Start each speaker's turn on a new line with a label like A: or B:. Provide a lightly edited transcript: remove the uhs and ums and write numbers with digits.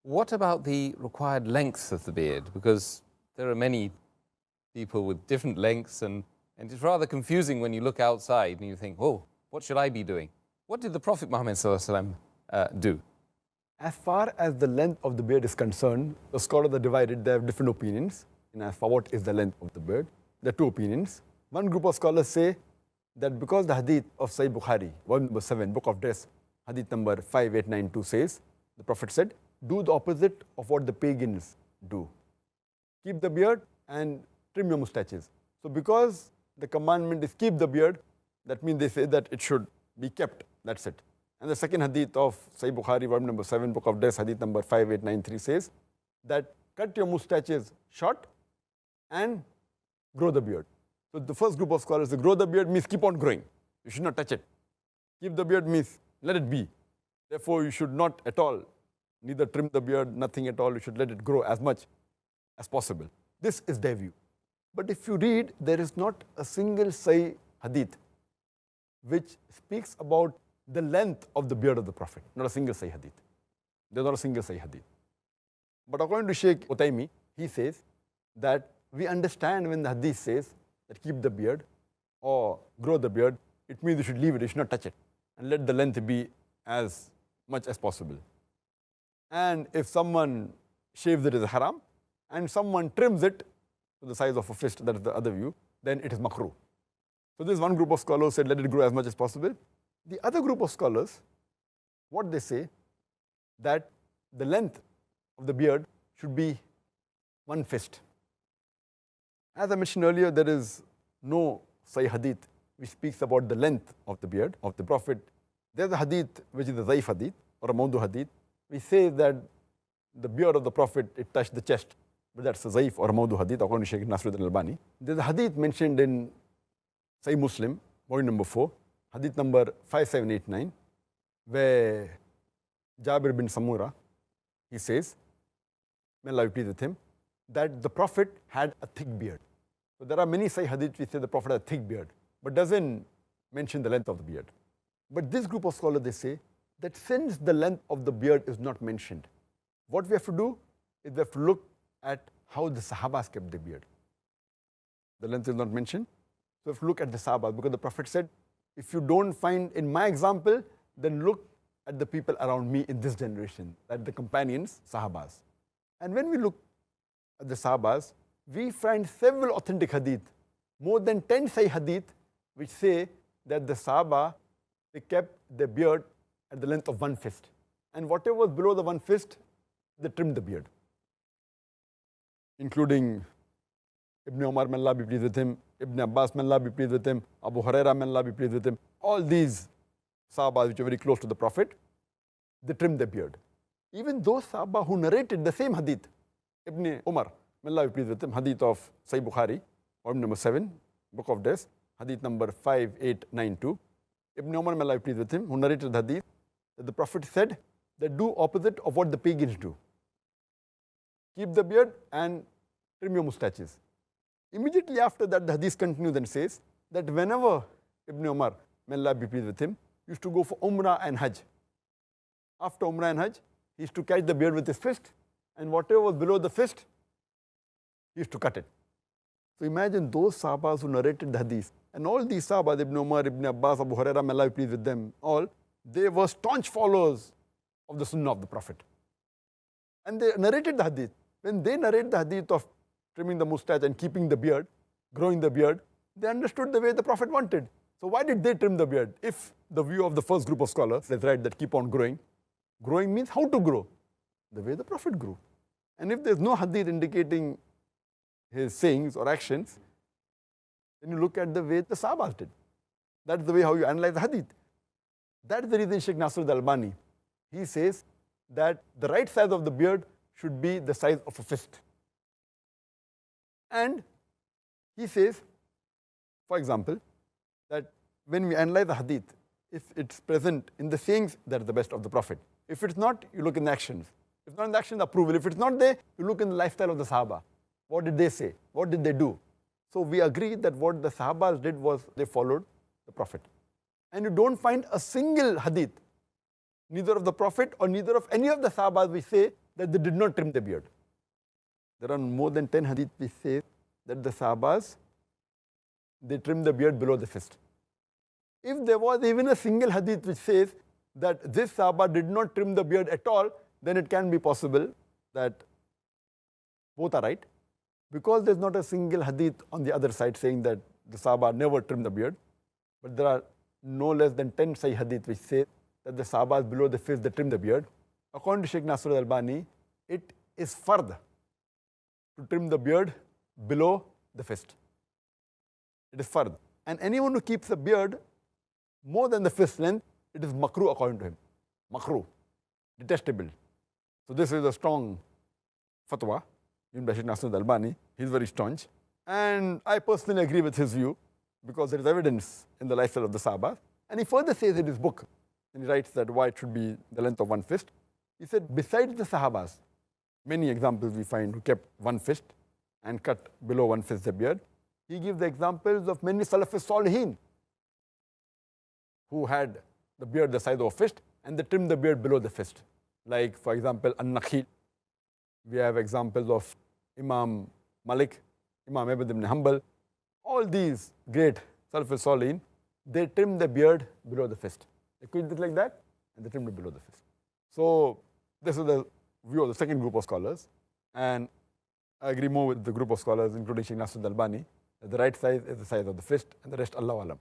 A: What about the required length of the beard? Because there are many people with different lengths, and it's rather confusing when you look outside and you think, oh, what should I be doing? What did the Prophet Muhammad do?
B: As far as the length of the beard is concerned, the scholars are divided. They have different opinions. And as for what is the length of the beard, there are two opinions. One group of scholars say that because the hadith of Sahih Bukhari, volume number 7, book of dress, hadith number 5892 says, the Prophet said, do the opposite of what the pagans do. Keep the beard and trim your mustaches. So because the commandment is keep the beard, that means they say that it should be kept. That's it. And the second hadith of Sahih Bukhari, volume number 7, book of dress, hadith number 5893 says that cut your mustaches short and grow the beard. So the first group of scholars say grow the beard means keep on growing. You should not touch it. Keep the beard means let it be. Therefore, you should not at all, neither trim the beard, nothing at all. You should let it grow as much as possible. This is their view. But if you read, there is not a single Sahih hadith which speaks about the length of the beard of the Prophet. Not a single Sahih hadith. There is not a single Sahih hadith. But according to Sheikh Utaymi, he says that we understand when the hadith says that keep the beard or grow the beard, it means you should leave it, you should not touch it, and let the length be as much as possible. And if someone shaves it, it is haram, and someone trims it to the size of a fist, that is the other view, then it is makruh. So this one group of scholars said let it grow as much as possible. The other group of scholars, what they say, that the length of the beard should be one fist. As I mentioned earlier, there is no Sahih hadith which speaks about the length of the beard of the Prophet. There's a hadith which is a Zaif hadith or a Mawdu hadith. We say that the beard of the Prophet, it touched the chest, but that's a Zaif or a Mawdu hadith according to Shaykh Nasruddin al-Albani. There's a hadith mentioned in Sahih Muslim, volume number 4, hadith number 5789, where Jabir bin Samura, he says, may Allah be pleased with him, that the Prophet had a thick beard. So there are many Sahih hadith which say the Prophet had a thick beard, but doesn't mention the length of the beard. But this group of scholars, they say that since the length of the beard is not mentioned, what we have to do is we have to look at how the Sahabas kept the beard. The length is not mentioned, so we have to look at the Sahabas, because the Prophet said, if you don't find in my example, then look at the people around me in this generation, at the companions, Sahabas. And when we look at the Sahabas, we find several authentic hadith, more than 10 Sahih hadith, which say that the Sahaba, they kept their beard at the length of one fist. And whatever was below the one fist, they trimmed the beard. Including Ibn Umar, may Allah be pleased with him, Ibn Abbas, may Allah be pleased with him, Abu Huraira, may Allah be pleased with him. All these Sahabas which are very close to the Prophet, they trimmed their beard. Even those Sahaba who narrated the same hadith, Ibn Umar, may Allah be pleased with him, hadith of Sahih Bukhari, volume number 7, book of Dress, hadith number 5892. Ibn Umar, may Allah be pleased with him, who narrated the hadith, that the Prophet said that do opposite of what the pagans do. Keep the beard and trim your mustaches. Immediately after that, the hadith continues and says that whenever Ibn Umar, may Allah be pleased with him, used to go for Umrah and Hajj. After Umrah and Hajj, he used to catch the beard with his fist, and whatever was below the fist, he used to cut it. So imagine those Sahabas who narrated the hadith, and all these Sahabas, Ibn Umar, Ibn Abbas, Abu Huraira, may Allah be pleased with them all, they were staunch followers of the Sunnah of the Prophet. And they narrated the hadith. When they narrate the hadith of trimming the mustache and keeping the beard, growing the beard, they understood the way the Prophet wanted. So why did they trim the beard? If the view of the first group of scholars is right, that keep on growing, growing means how to grow? The way the Prophet grew. And if there's no hadith indicating his sayings or actions, then you look at the way the Sahabas did. That's the way how you analyze the hadith. That's the reason Shaykh Nasruddin al-Albani, he says that the right size of the beard should be the size of a fist. And he says, for example, that when we analyze the hadith, if it's present in the sayings, that is the best of the Prophet. If it's not, you look in the actions. If not in the actions, approval. If it's not there, you look in the lifestyle of the Sahaba. What did they say? What did they do? So we agree that what the Sahabas did was they followed the Prophet. And you don't find a single hadith, neither of the Prophet or neither of any of the Sahabas, which say that they did not trim the beard. There are more than 10 hadith which say that the Sahabas, they trim the beard below the fist. If there was even a single hadith which says that this Sahaba did not trim the beard at all, then it can be possible that both are right. Because there's not a single hadith on the other side saying that the Sahaba never trim the beard, but there are no less than 10 Sahih hadith which say that the Sahabas below the fist, they trim the beard. According to Sheikh Nasr al-Albani, it is fard to trim the beard below the fist. It is fard. And anyone who keeps a beard more than the fist length, it is makruh according to him. Makruh, detestable. So this is a strong fatwa given by Sheikh Nasr al-Albani. He's very staunch. And I personally agree with his view because there is evidence in the lifestyle of the Sahaba. And he further says in his book, and he writes that why it should be the length of one fist. He said, besides the Sahabas, many examples we find who kept one fist and cut below one fist the beard. He gives the examples of many Salafis Salihin who had the beard the size of a fist and they trimmed the beard below the fist. Like, for example, An-Nakhil. We have examples of Imam Malik, Imam Ahmad ibn Hanbal. All these great Salafis Salihin, they trimmed the beard below the fist. They quit it like that and they trimmed it below the fist. So this is the view of the second group of scholars. And I agree more with the group of scholars, including Sheikh Nasr al-Albani, that the right size is the size of the fist and the rest, Allahu Alam.